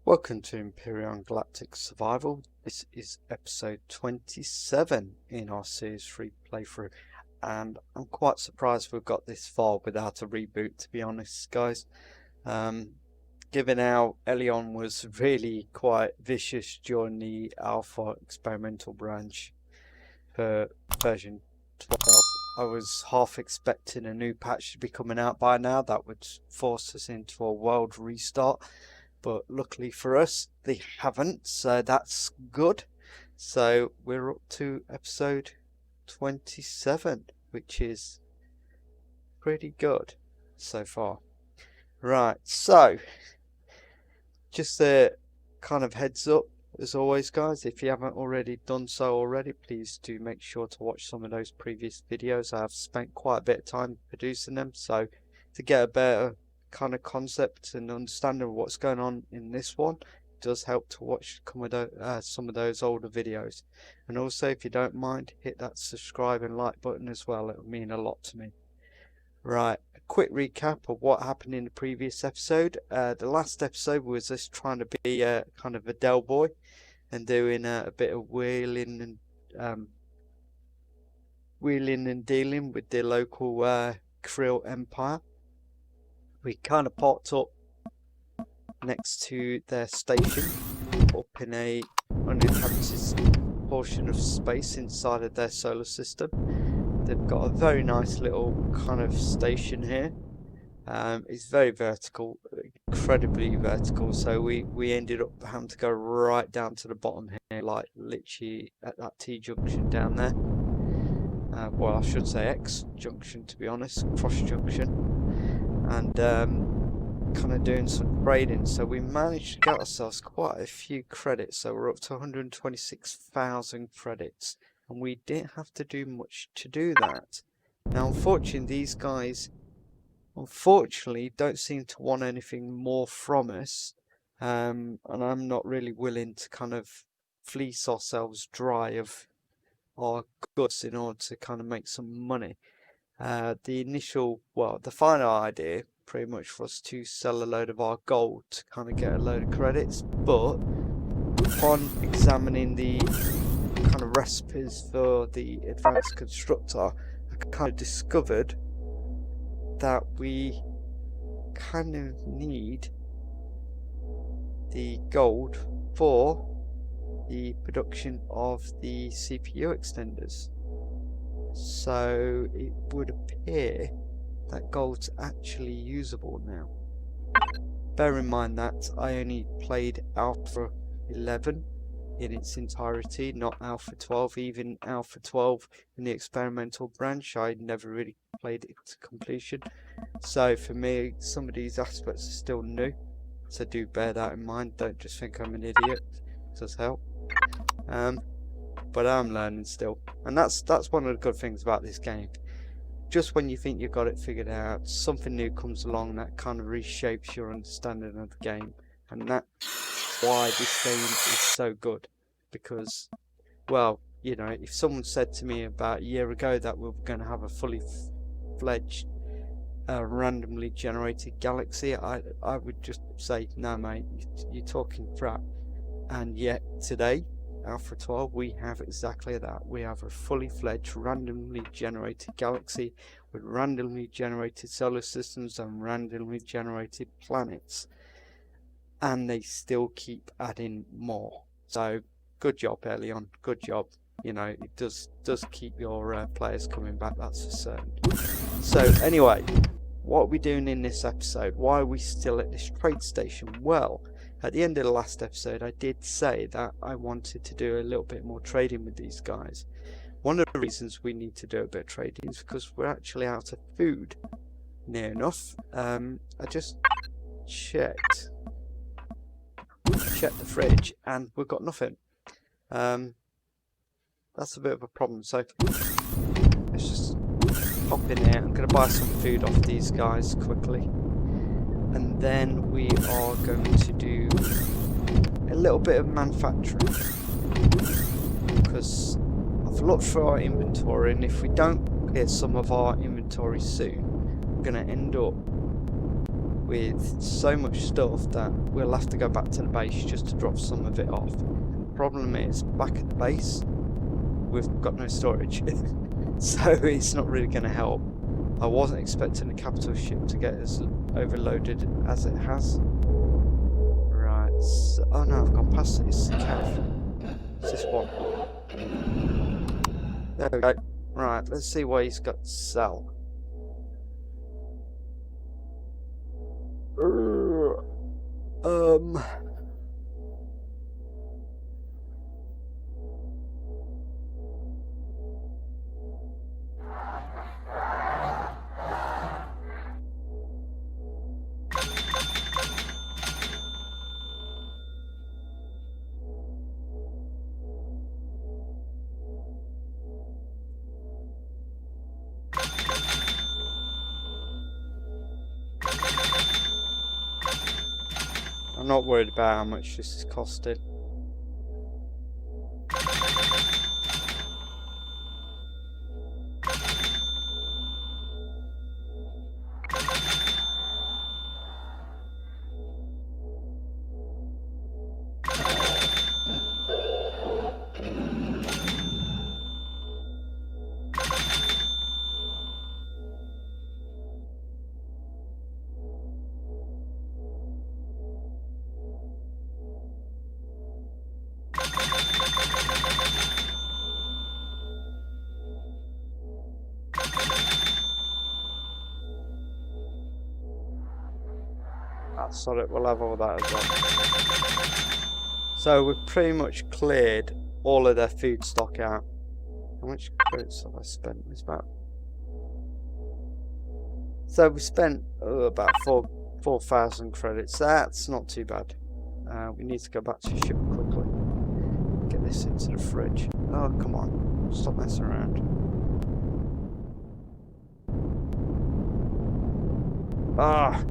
Welcome to Empyrion Galactic Survival. This is episode 27 in our series 3 playthrough, and I'm quite surprised we've got this far without a reboot, to be honest, guys. Given how Empyrion was really quite vicious during the alpha experimental branch for version 12, I was half expecting a new patch to be coming out by now that would force us into a world restart. But luckily for us, they haven't, so that's good. So we're up to episode 27, which is pretty good so far. Right, so just a kind of heads up, as always, guys, if you haven't already done so already, please do make sure to watch some of those previous videos. I've spent quite a bit of time producing them, so to get a better kind of concept and understanding of what's going on in this one, it does help to watch some of those older videos. And also, if you don't mind, hit that subscribe and like button as well. It would mean a lot to me. Right, a quick recap of what happened in the previous episode. The last episode was us trying to be kind of a Del boy and doing a bit of wheeling and dealing with the local Krill Empire. We kind of parked up next to their station, up in a uninhabited portion of space inside of their solar system. They've got a very nice little kind of station here. It's very vertical, incredibly vertical, so we ended up having to go right down to the bottom here, like literally at that T-junction down there. Well, I should say X junction, to be honest, cross junction. And kind of doing some trading, so we managed to get ourselves quite a few credits. So we're up to 126,000 credits, and we didn't have to do much to do that. Now, unfortunately, these guys don't seem to want anything more from us, and I'm not really willing to kind of fleece ourselves dry of our goods in order to kind of make some money. The final idea pretty much was to sell a load of our gold to kind of get a load of credits, but upon examining the kind of recipes for the advanced constructor, I kind of discovered that we kind of need the gold for the production of the CPU extenders. So it would appear that gold's actually usable now. Bear in mind that I only played Alpha 11 in its entirety, not Alpha 12. Even Alpha 12 in the experimental branch, I never really played it to completion. So for me, some of these aspects are still new, so do bear that in mind. Don't just think I'm an idiot. It does help. But I'm learning still, and that's one of the good things about this game. Just when you think you've got it figured out, something new comes along that kind of reshapes your understanding of the game, and that's why this game is so good. Because, well, you know, if someone said to me about a year ago that we were going to have a fully fledged randomly generated galaxy, I would just say, no mate, you're talking crap. And yet today, Alpha 12, we have exactly that. We have a fully fledged randomly generated galaxy with randomly generated solar systems and randomly generated planets, and they still keep adding more. So good job, Empyrion, good job. You know, it does keep your players coming back, that's for certain. So anyway, what are we doing in this episode? Why are we still at this trade station? Well, at the end of the last episode, I did say that I wanted to do a little bit more trading with these guys. One of the reasons we need to do a bit of trading is because we're actually out of food, near enough. I just checked the fridge, and we've got nothing. That's a bit of a problem, so let's just hop in here. I'm going to buy some food off these guys quickly. And then we are going to do a little bit of manufacturing, because I've looked through our inventory, and if we don't clear some of our inventory soon, we're going to end up with so much stuff that we'll have to go back to the base just to drop some of it off. And the problem is, back at the base, we've got no storage. So it's not really going to help. I wasn't expecting the capital ship to get as overloaded as it has. Right, so, oh no, I've gone past it. It's the cav. It's this one. There we go. Right, let's see what he's got to sell. I'm not worried about how much this is costing. That's solid, we'll have all that as well. So we've pretty much cleared all of their food stock out. How much credits have I spent? It's about... So we spent about 4,000 credits. That's not too bad. We need to go back to the ship quickly. Get this into the fridge. Oh, come on. Stop messing around. Ah!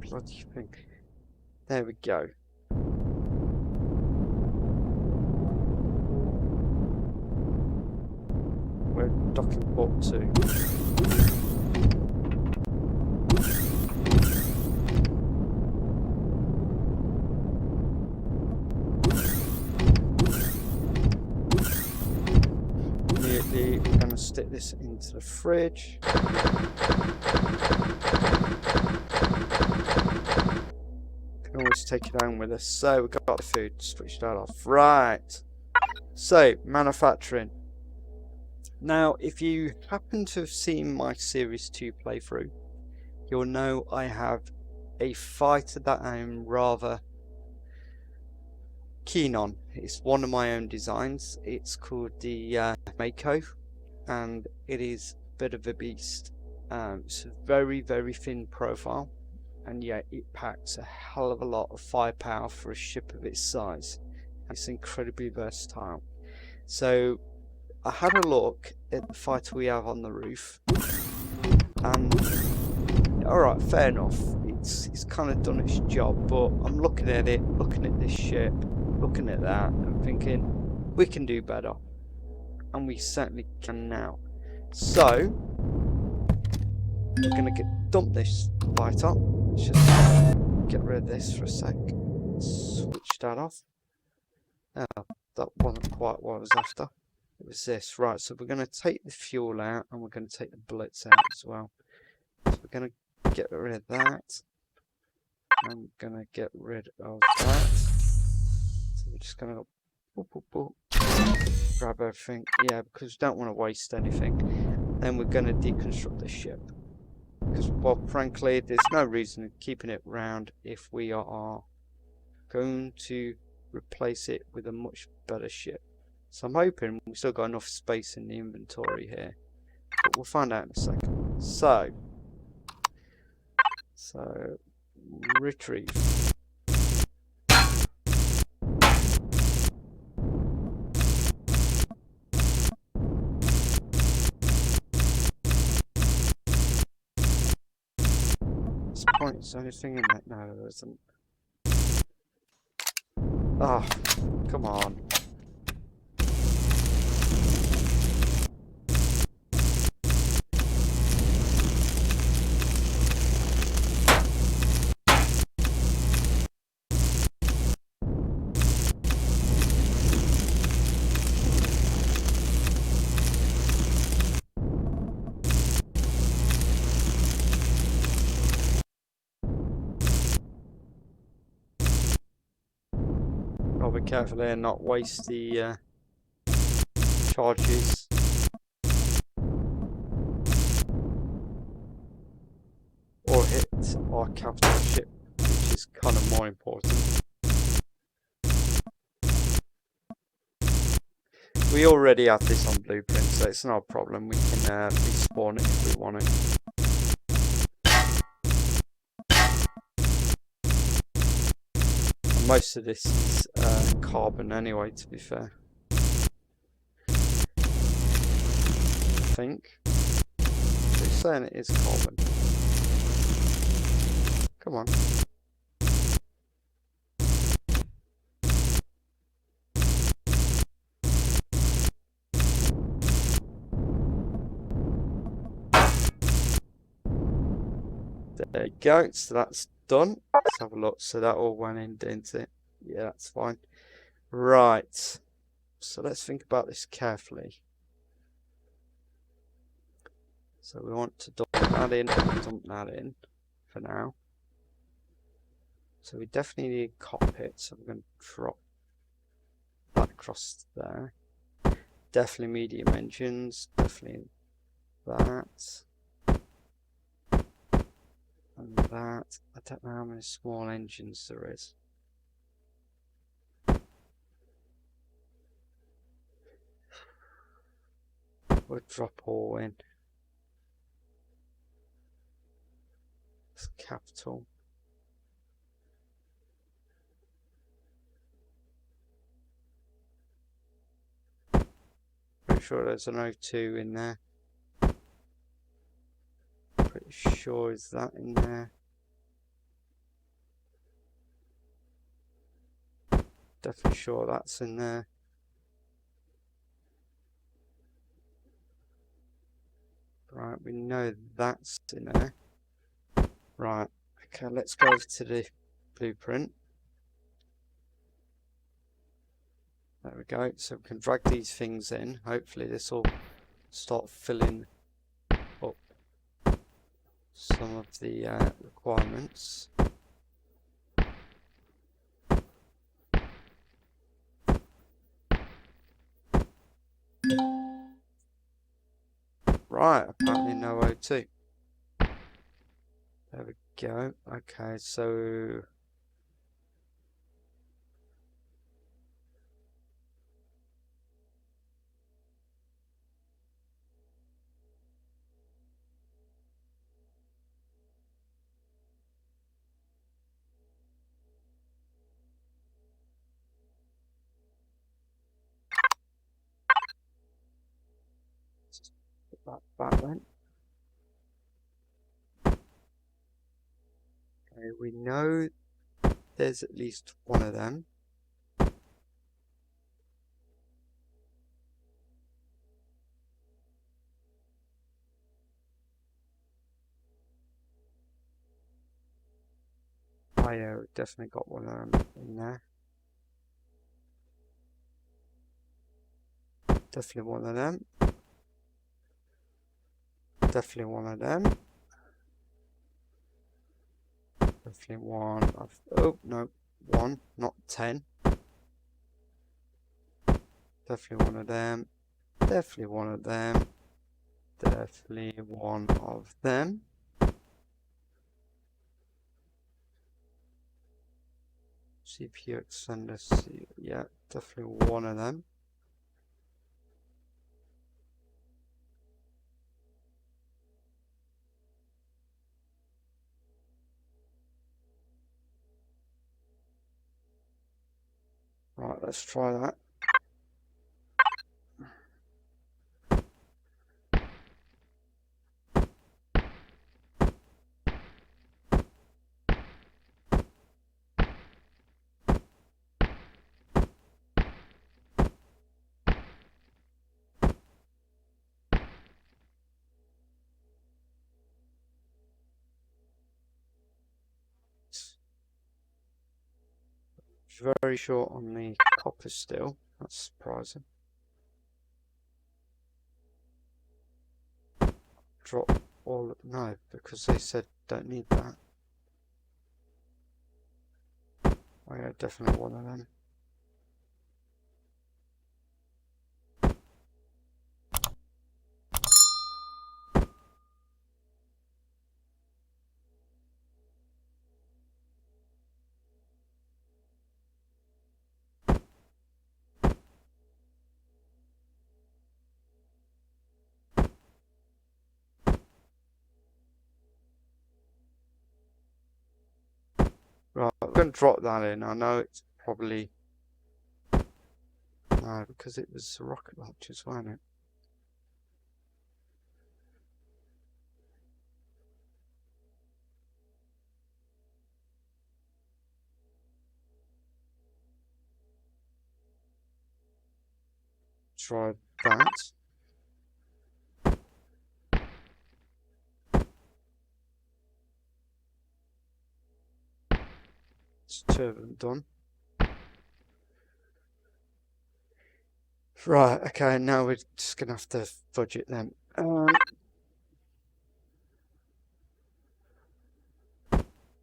Bloody thing. There we go. We're docking port 2. Immediately we're going to stick this into the fridge. Can always take it home with us. So we've got the food, switch that off. Right. So, manufacturing. Now, if you happen to have seen my Series 2 playthrough, you'll know I have a fighter that I'm rather keen on. It's one of my own designs. It's called the Mako, and it is a bit of a beast. It's a very, very thin profile, and yet it packs a hell of a lot of firepower for a ship of its size. It's incredibly versatile. So I had a look at the fighter we have on the roof, and alright, fair enough, it's kind of done its job, but I'm looking at it, looking at this ship, looking at that, and thinking we can do better, and we certainly can now. So we're going to dump this fighter. Let's just get rid of this for a sec. Switch that off. Oh, that wasn't quite what I was after. It was this. Right, so we're going to take the fuel out, and we're going to take the bullets out as well. So we're going to get rid of that. I'm going to get rid of that. So we're just going to go boop, boop, boop. Grab everything. Yeah, because we don't want to waste anything. Then we're going to deconstruct the ship. Because, well, frankly, there's no reason in keeping it round if we are going to replace it with a much better ship. So I'm hoping we've still got enough space in the inventory here, but we'll find out in a second. So retrieve. This point is there anything in that? No, there isn't. Oh, come on. I'll be careful here and not waste the charges. Or hit our capital ship, which is kind of more important. We already have this on blueprint, so it's not a problem. We can respawn it if we want it. And most of this is carbon anyway, to be fair. I think. They're saying it is carbon. Come on. There you go, so that's done. Let's have a look. So that all went in, didn't it? Yeah, that's fine. Right. So let's think about this carefully. So we want to dump that in and dump that in for now. So we definitely need a cockpit, so we're going to drop that across there. Definitely medium engines, definitely that. And that. I don't know how many small engines there is. We'll drop all in. It's capital. Pretty sure there's an O2 in there. Pretty sure is that in there. Definitely sure that's in there. Right, we know that's in there. Right, okay, let's go over to the blueprint. There we go, so we can drag these things in. Hopefully this will start filling up some of the requirements. Right, apparently no O2. There we go. Okay, so just put that back then. Okay, we know there's at least one of them. Oh yeah, we definitely got one of them in there. Definitely one of them. Definitely one of them. Definitely one of, oh no, one, not 10. Definitely one of them. Definitely one of them. Definitely one of them. CPU extender, yeah, definitely one of them. Right, let's try that. Very short on the copper still. That's surprising. Drop all, no, because they said don't need that. Oh yeah, definitely one of them. going to drop that in. I know it's probably... No, because it was rocket launchers, wasn't it? Try that. It's 2 of them done. Right, okay, now we're just going to have to fudge it then.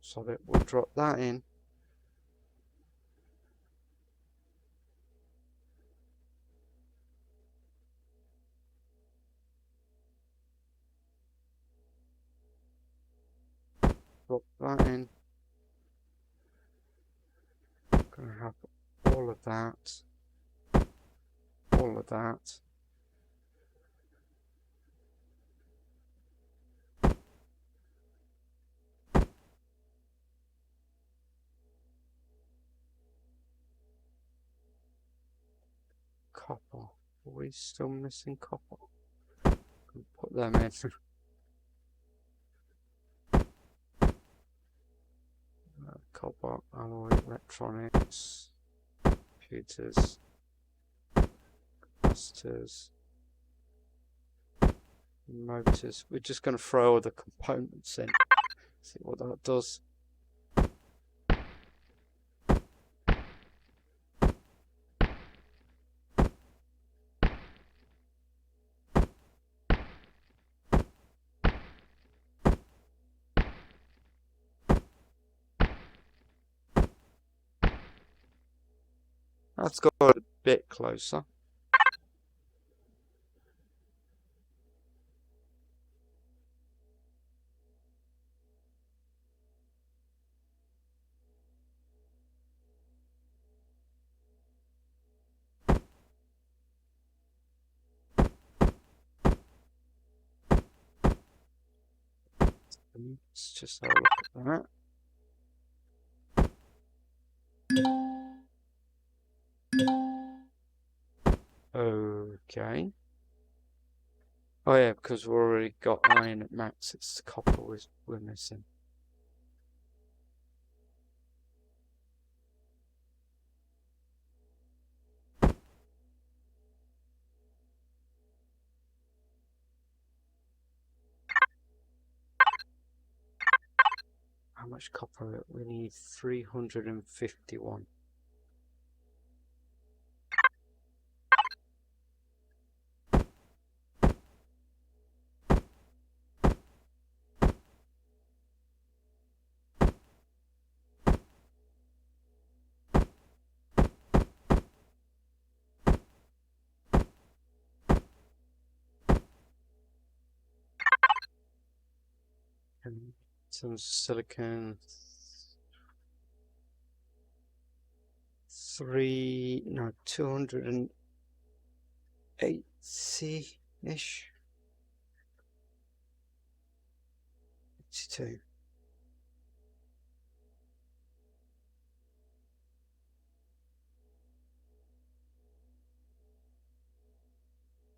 So that we'll drop that in. Drop that in. Going to have all of that. All of that. Copper. Are we still missing copper? Put them in. Copper, alloy, electronics, computers, capacitors, motors. We're just going to throw all the components in. See what that does. That's got a bit closer. Let's just have a look at that. Okay. Oh yeah, because we've already got iron at max, it's the copper we're missing. How much copper? We need 351. And some silicon. 280-ish. 82.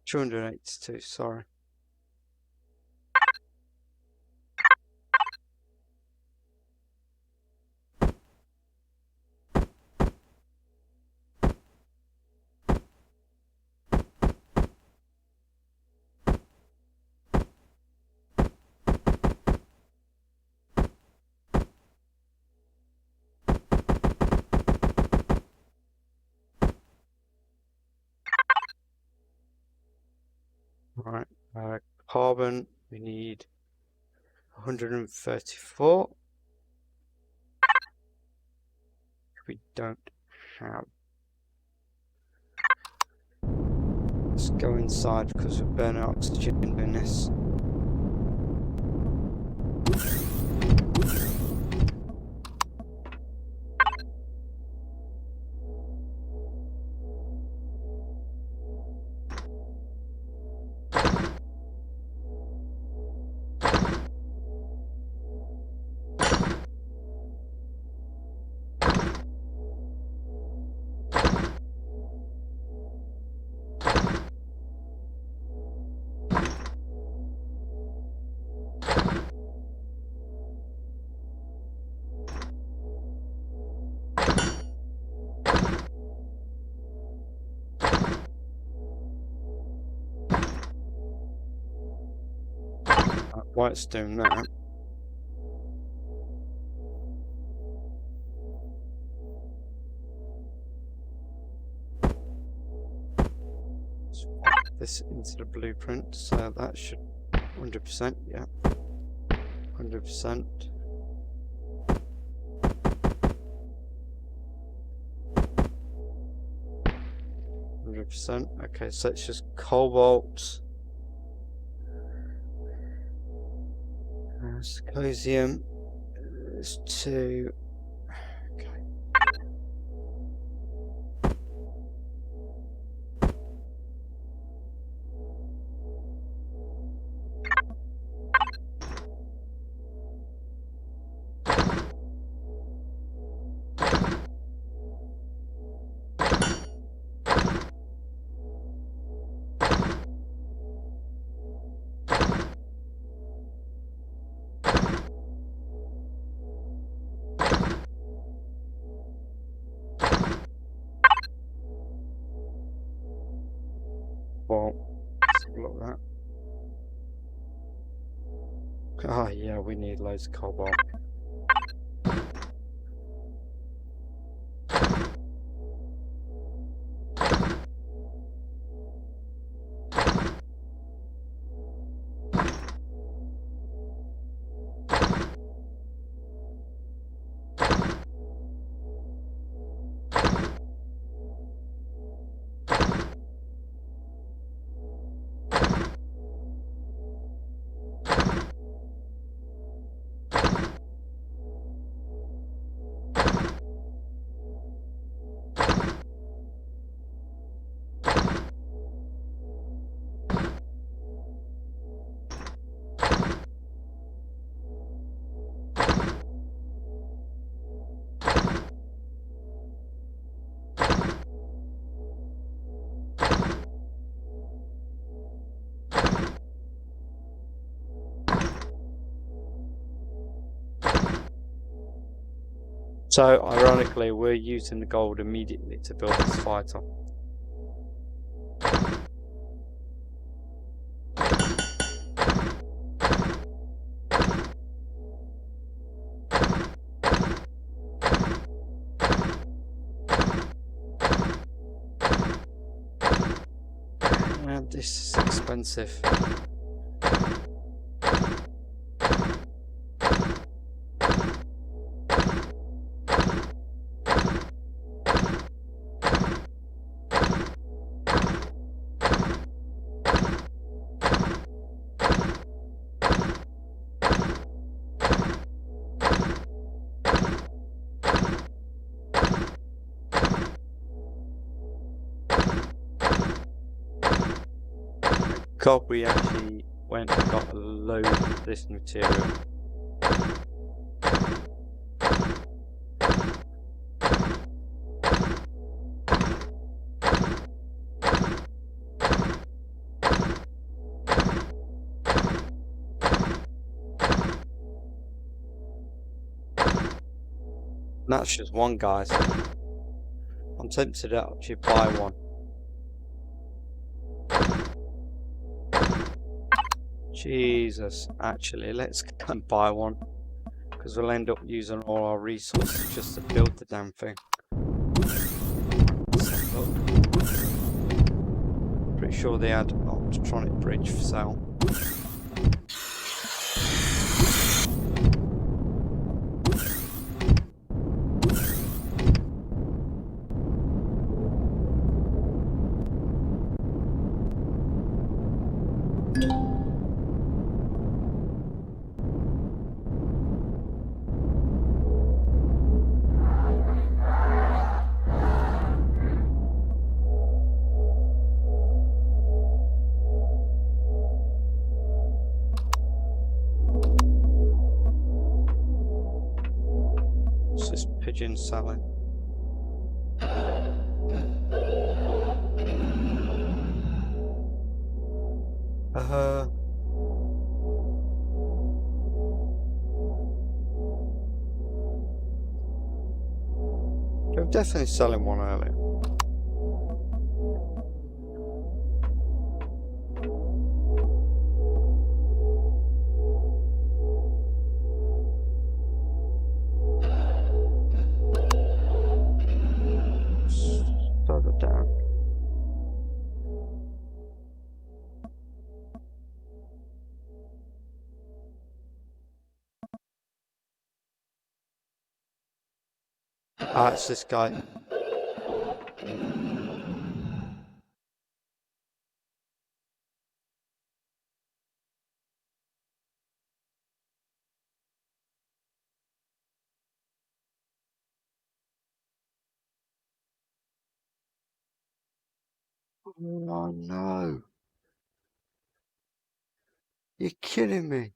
$282, sorry. Right, carbon, we need 134. We don't have. Let's go inside because we're burning oxygen in this. While it's doing that, let's pop this into the blueprint, so that should 100%, yeah, 100%. Okay, so it's just cobalt, Symposium is 2. Okay. Well, let's have a look at that. Oh yeah, we need loads of cobalt. So, ironically, we're using the gold immediately to build this fighter. And this is expensive. God, we actually went and got a load of this material. And that's just one, guys. I'm tempted to actually buy one. Jesus, actually, let's go and buy one, because we'll end up using all our resources just to build the damn thing. Pretty sure they had an optronic bridge for sale. Pigeon selling. They were definitely selling one earlier. Ah, it's this guy. Oh no. You're kidding me.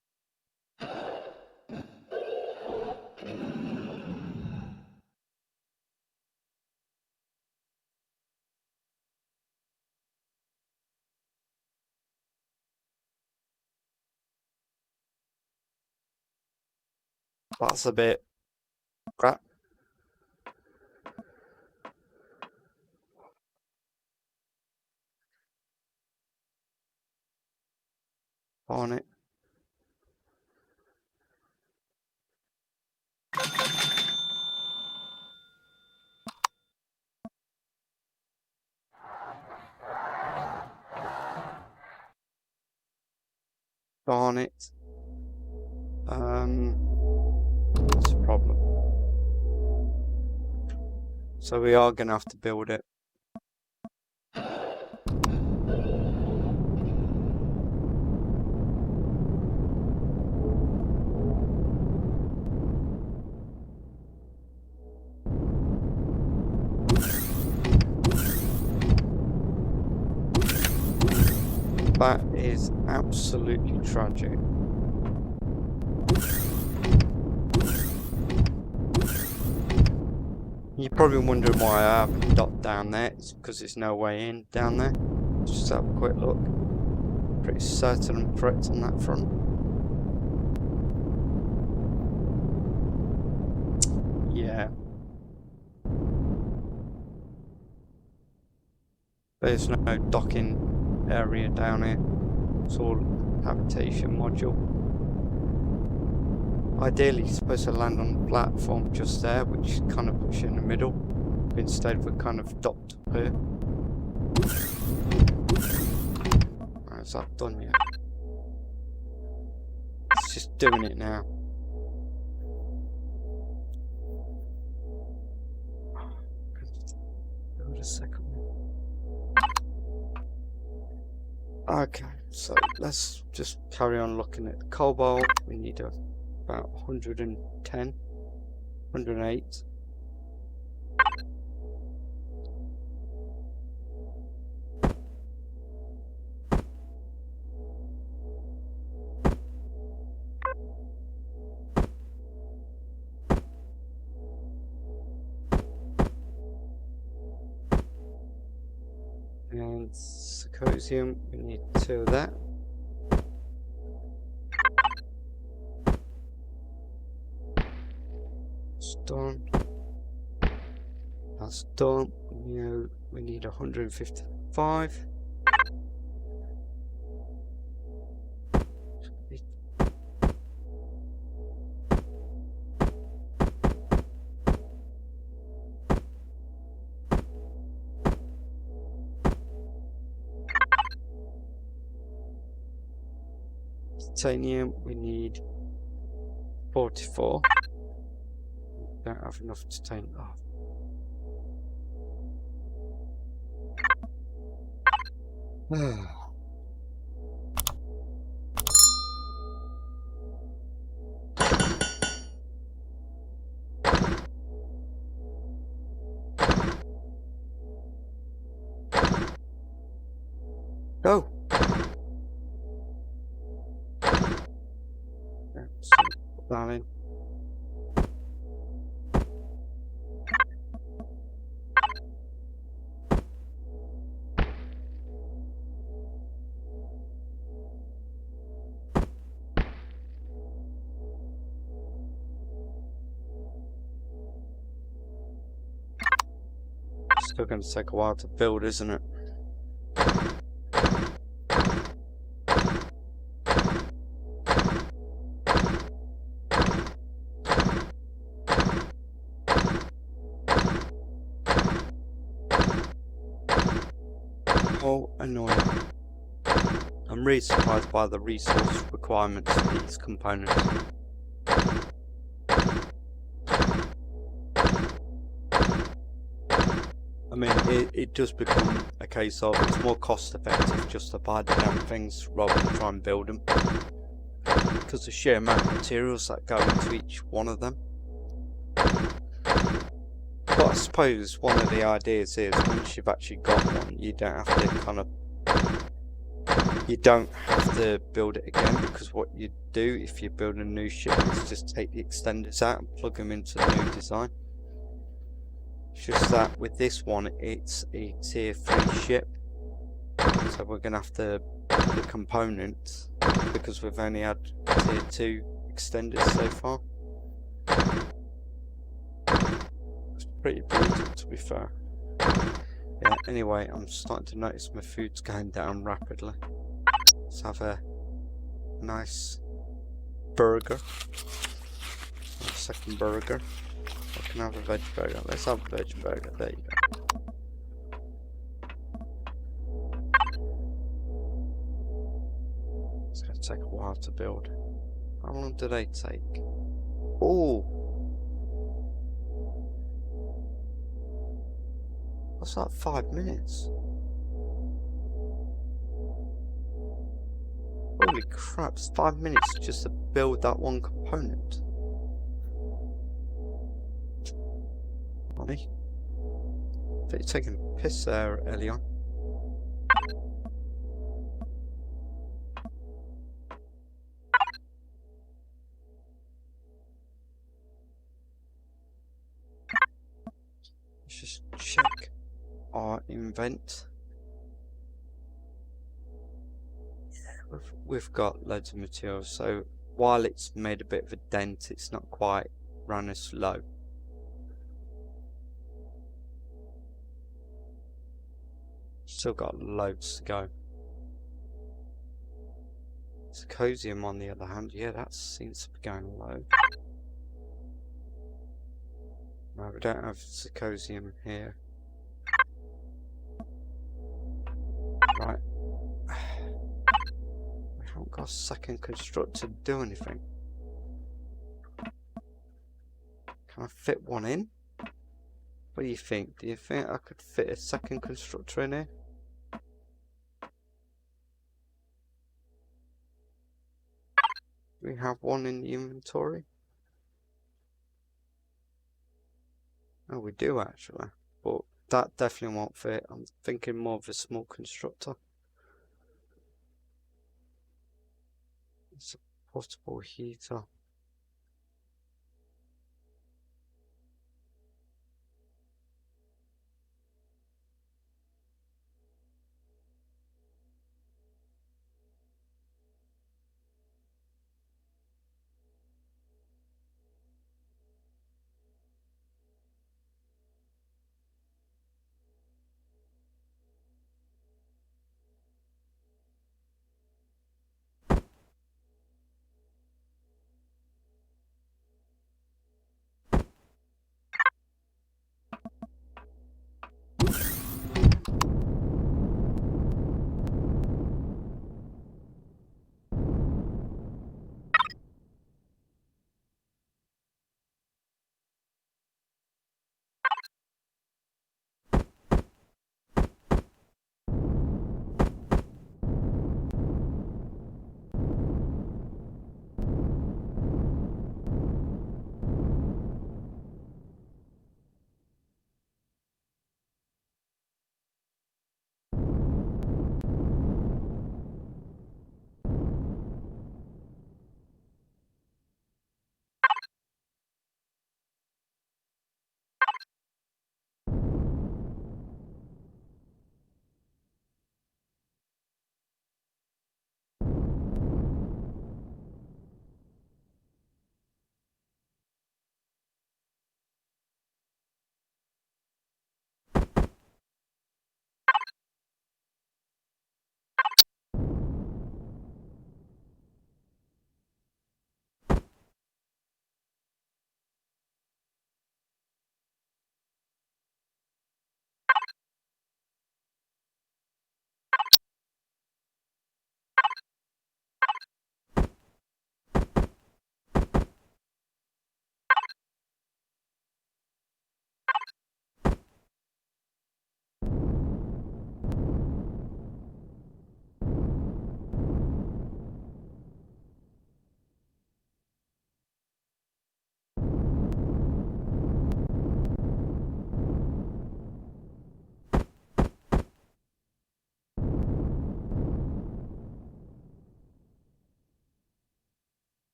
That's a bit crap. On it. Darn it. That's a problem. So we are going to have to build it. That is absolutely tragic. You're probably wondering why I have a dot down there. It's because there's no way in down there. Let's just have a quick look. Pretty certain I'm correct on that front. Yeah. There's no docking area down here. It's all habitation module. Ideally, you're supposed to land on the platform just there, which kind of puts you in the middle. But instead, we're kind of docked up here. Right, is that done yet? It's just doing it now. Wait a second. Okay, so let's just carry on looking at the cobalt. We need about 110, 108. And Symposium, we need 2 of that. It's done. That's done. We need 155. Titanium, we need 44. Don't have enough titanium. Oh. Go. Put that in. Still going to take a while to build, isn't it? Oh, annoying. I'm really surprised by the resource requirements for these components. I mean, it does become a case of it's more cost effective just to buy the damn things rather than try and build them, because the sheer amount of materials that go into each one of them. But I suppose one of the ideas is once you've actually got one, you don't have to build it again, because what you do if you build a new ship is just take the extenders out and plug them into the new design. It's just that with this one it's a tier 3 ship, so we're going to have to build the components because we've only had tier 2 extenders so far. It's pretty brutal, to be fair. Yeah, anyway, I'm starting to notice my food's going down rapidly. Let's have a nice burger. A second burger. I can have a veg burger. Let's have a veg burger. There you go. It's going to take a while to build. How long do they take? Oh! What's that? 5 minutes? Holy crap, it's 5 minutes just to build that one component. Funny. I think you're taking a piss there, Elion. Let's just check our invent. We've got loads of materials, so while it's made a bit of a dent, it's not quite run as low. Still got loads to go. Successzium on the other hand, yeah, that seems to be going low. No, we don't have Successzium here. Right. We haven't got a second constructor to do anything. Can I fit one in? What do you think? Do you think I could fit a second constructor in here? Do we have one in the inventory? Oh, we do actually, but that definitely won't fit. I'm thinking more of a small constructor. It's a portable heater.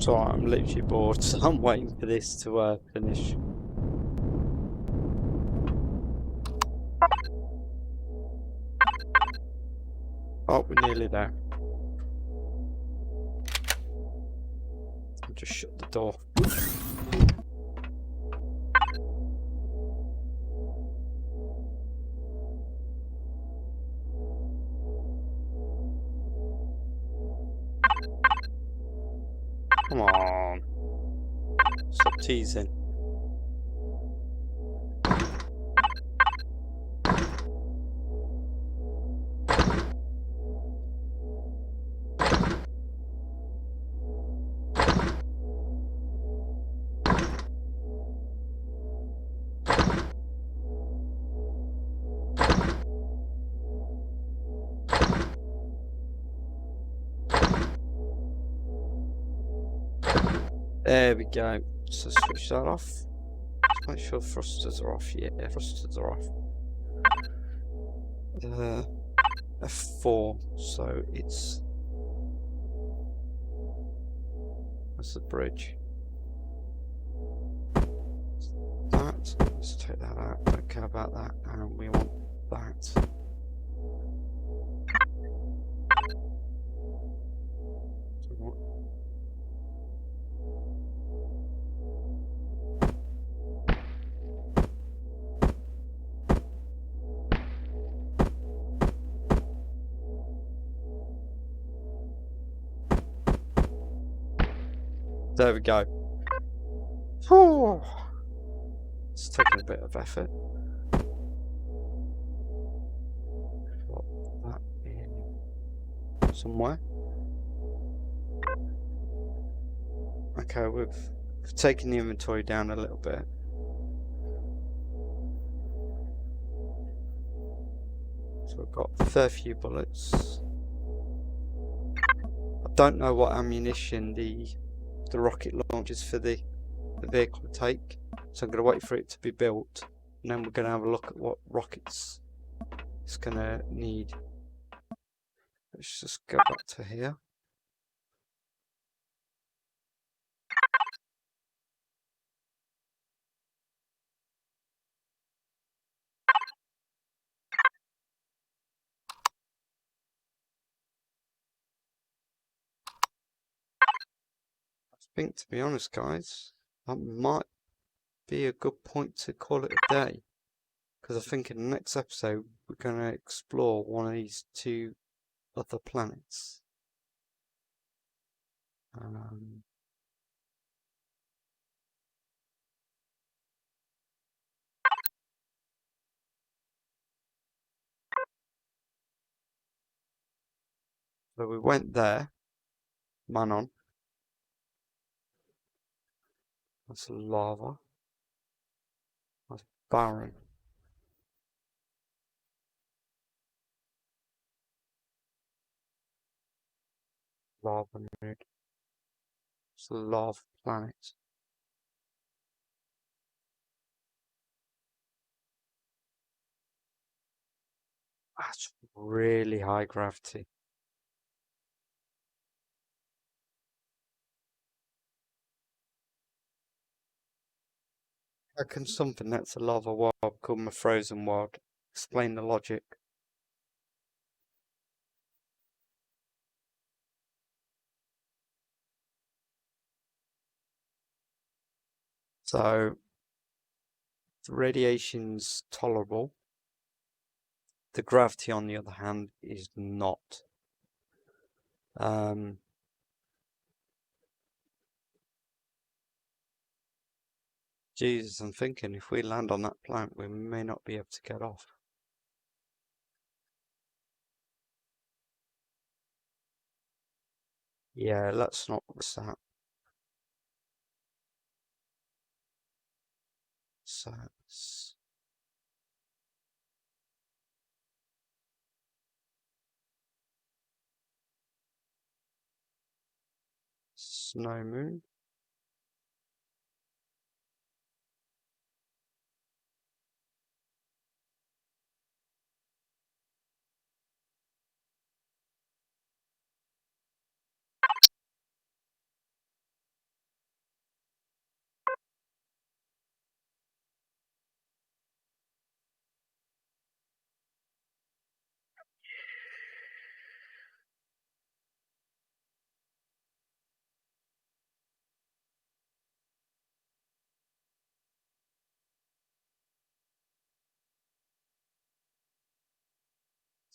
So I'm literally bored, so I'm waiting for this to finish. Oh, we're nearly there. I'll just shut the door. Come on. Stop teasing. There we go. So switch that off. Let's make sure thrusters are off. Yeah, thrusters are off. F4. So it's. That's the bridge. That. Let's take that out. Don't care about that. And we want that. There we go. Whew. It's taking a bit of effort. Drop that in somewhere. Okay, we've taken the inventory down a little bit. So we've got a fair few bullets. I don't know what ammunition the rocket launchers for the vehicle take, so I'm going to wait for it to be built, and then we're going to have a look at what rockets it's going to need. Let's just go back to here. I think, to be honest, guys, that might be a good point to call it a day, because I think in the next episode we're going to explore one of these two other planets. So we went there, Manon. That's lava. That's barren. Lava moon. It's a lava planet. That's really high gravity. How can something that's a lava world become a frozen world? Explain the logic. So, the radiation's tolerable. The gravity, on the other hand, is not. Jesus, I'm thinking if we land on that planet, we may not be able to get off. Yeah, let's not risk that. So, Snow Moon.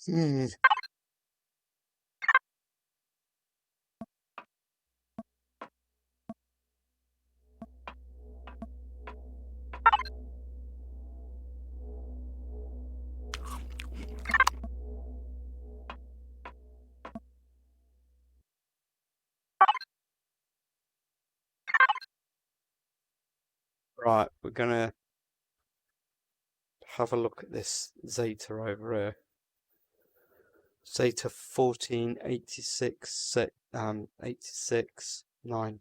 Right, we're gonna have a look at this Zeta over here. Zeta 1486 86 9.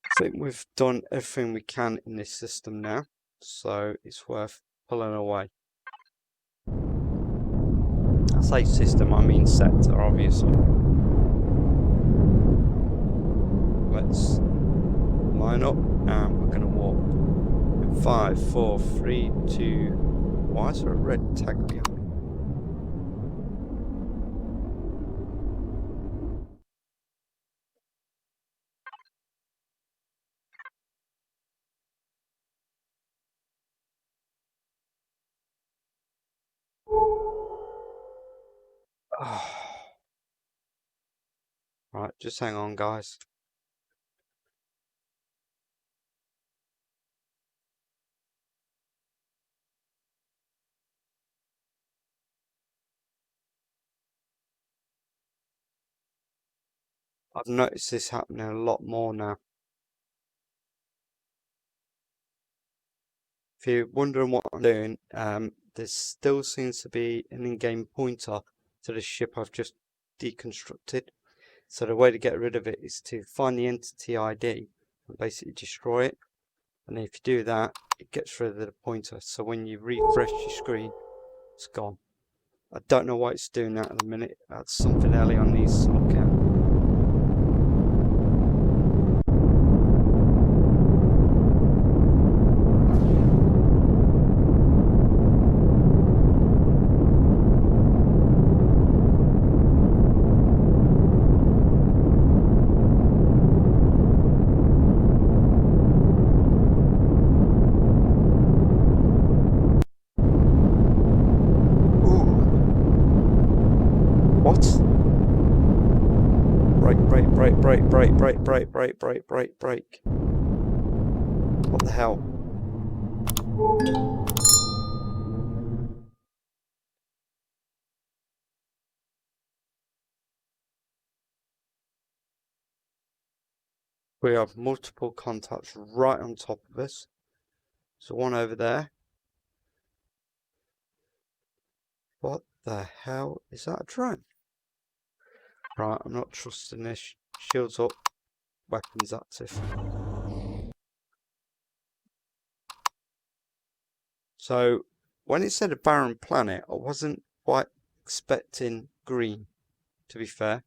I think we've done everything we can in this system now, so it's worth pulling away. I say system, I mean sector, obviously. Let's line up and we're going to walk. In 5, 4, 3, 2. Why is there a red tag behind me? Oh. Right, just hang on, guys. I've noticed this happening a lot more now. If you're wondering what I'm doing, there still seems to be an in-game pointer to the ship I've just deconstructed. So the way to get rid of it is to find the entity ID and basically destroy it. And if you do that, it gets rid of the pointer. So when you refresh your screen, it's gone. I don't know why it's doing that at the minute. That's something Elion needs to look at. Break. What the hell? We have multiple contacts right on top of us. So one over there. What the hell? Is that a drone? Right, I'm not trusting this. Shields up. Weapons active. So, when it said a barren planet, I wasn't quite expecting green, to be fair.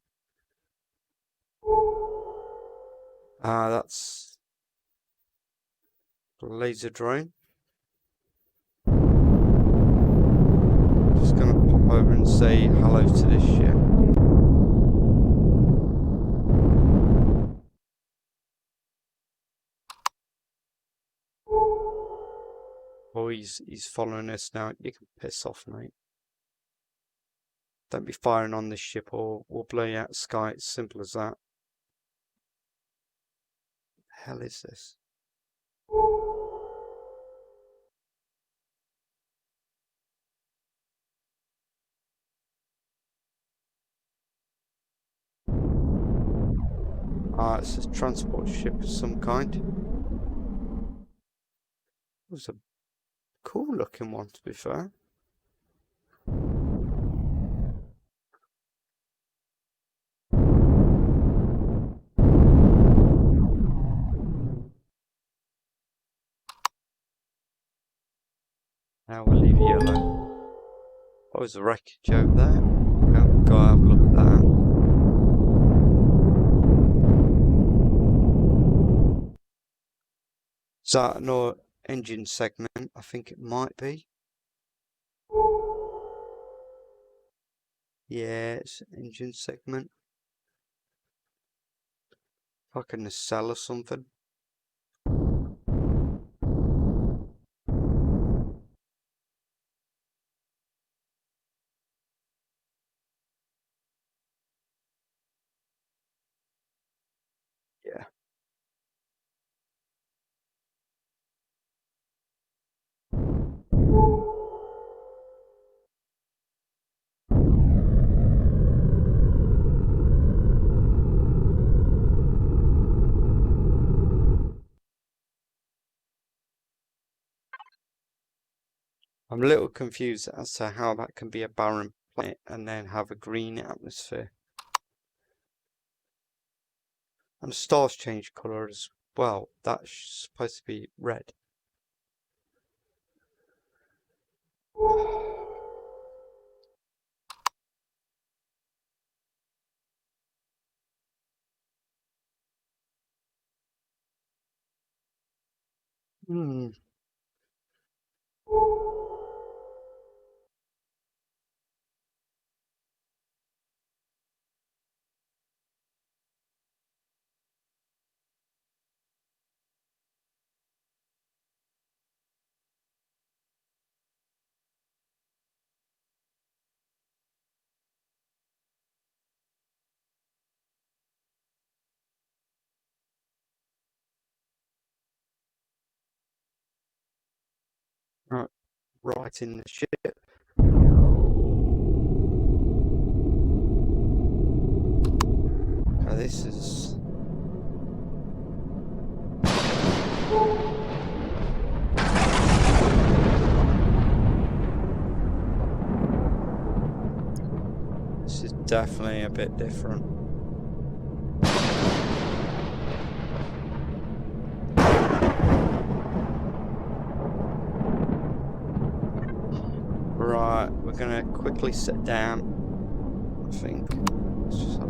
That's the laser drone. Just gonna pop over and say hello to this ship. Oh, he's following us now. You can piss off, mate. Don't be firing on this ship or we'll blow you out of the sky. It's simple as that. What the hell is this? It's a transport ship of some kind. It was a cool looking one, to be fair. Now we'll leave you alone. Oh, there's a wreckage over there. We'll go have a look at that. Is that another engine segment? I think it might be. Yeah, it's an engine segment. Like a nacelle or something. Yeah. I'm a little confused as to how that can be a barren planet and then have a green atmosphere. And the stars change colour as well. That's supposed to be red. Hmm. Right in the ship. Now this is... This is definitely a bit different. Right, we're gonna quickly sit down, I think. Let's just have a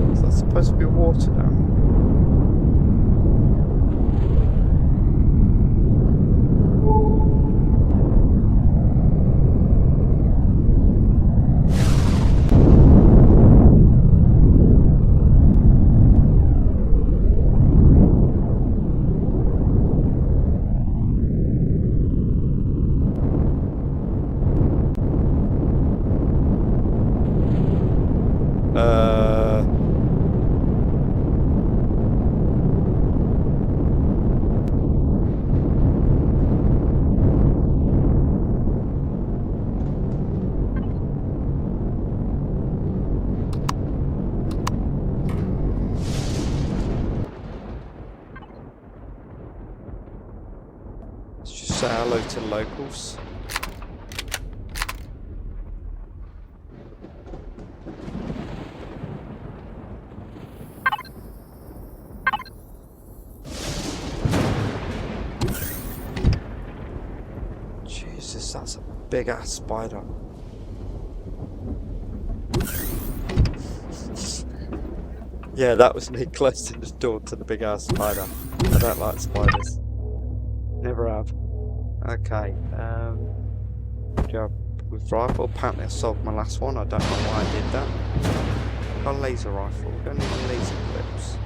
look. Is that supposed to be water down? Let's just say hello to locals. Jesus, that's a big ass spider. Yeah, that was me closing the door to the big ass spider. I don't like spiders. Never have. Okay, job with rifle. Apparently I solved my last one. I don't know why I did that. Got a laser rifle. Don't need laser clips.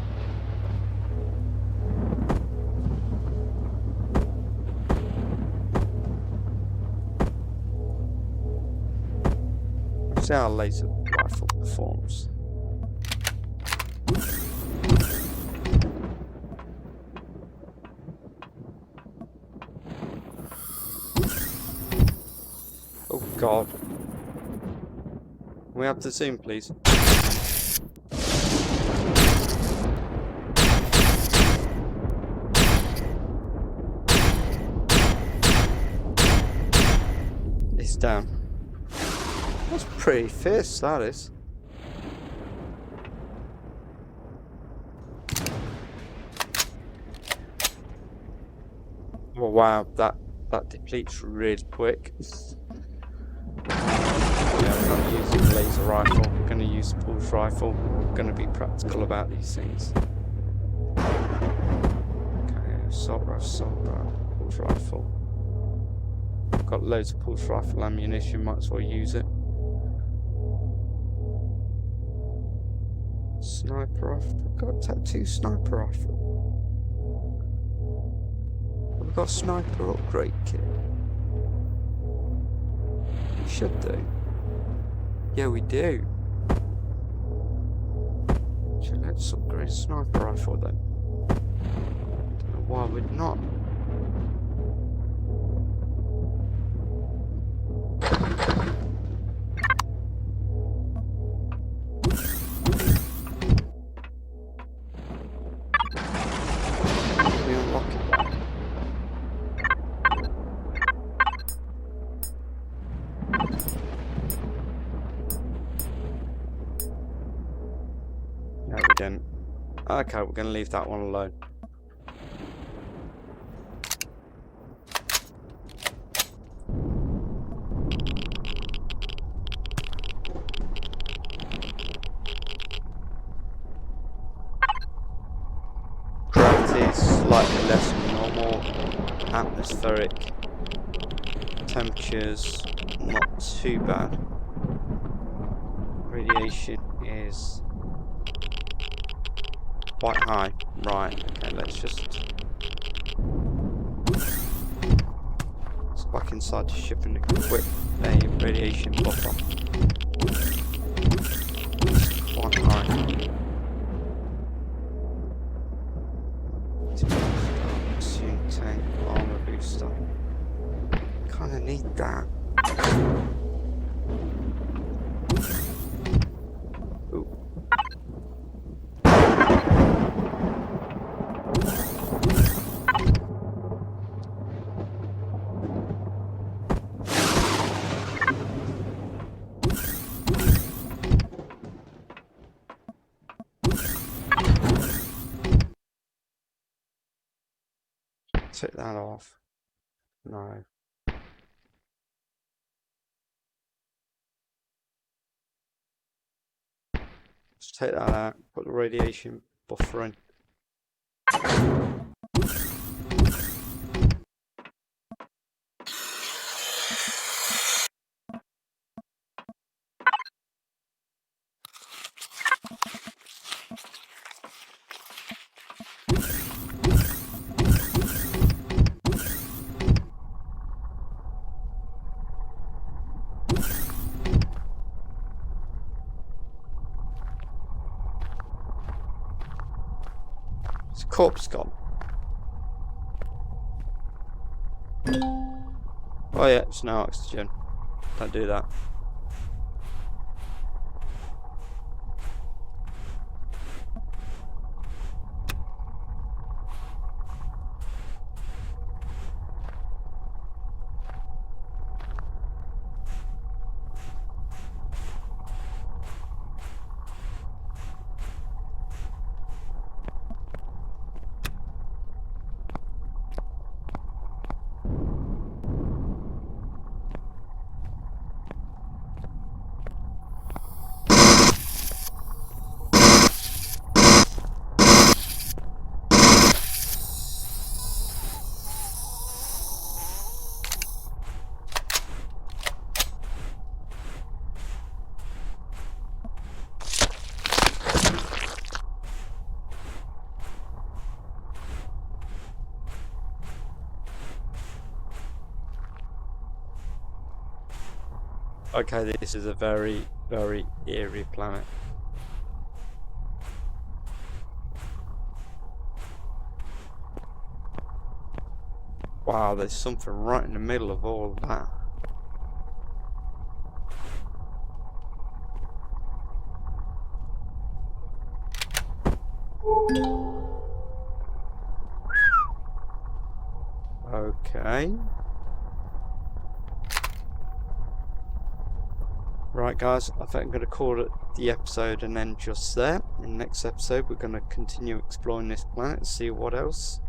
Let's see how a laser rifle performs. Oh God. Can we have the zoom, please? It's down. That's pretty fierce, that is. Oh wow, that depletes really quick. Yeah, I'm not using a laser rifle. I'm going to use a pulse rifle. I'm going to be practical about these things. Okay, assault rifle, pulse rifle. Got loads of pulse rifle ammunition, might as well use it. Sniper rifle. We've got tattoo sniper rifle. We've got sniper upgrade kit. We should do. Yeah, we do. So let's upgrade sniper rifle then. Don't know why we'd not. We unlock it. No, we didn't. Okay, we're going to leave that one alone. Gravity is slightly less than normal. Atmospheric temperatures not too bad. Radiation is quite high. Right, okay, let's back inside the ship and equip a radiation buffer. It's quite high. Soon tank armor booster. Kinda need that. Ooh. Take that off. No. Let's take that out. Put the radiation buffer in. His corpse gone. Oh yeah, it's no oxygen. Don't do that. Okay, this is a very, very eerie planet. Wow, there's something right in the middle of all of that. Okay. Right guys, I think I'm going to call it the episode and end just there. In the next episode we're going to continue exploring this planet and see what else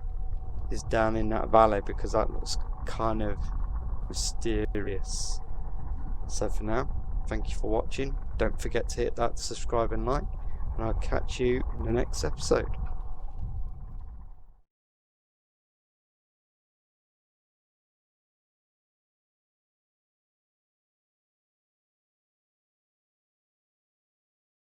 is down in that valley, because that looks kind of mysterious. So for now, thank you for watching. Don't forget to hit that subscribe and like, and I'll catch you in the next episode.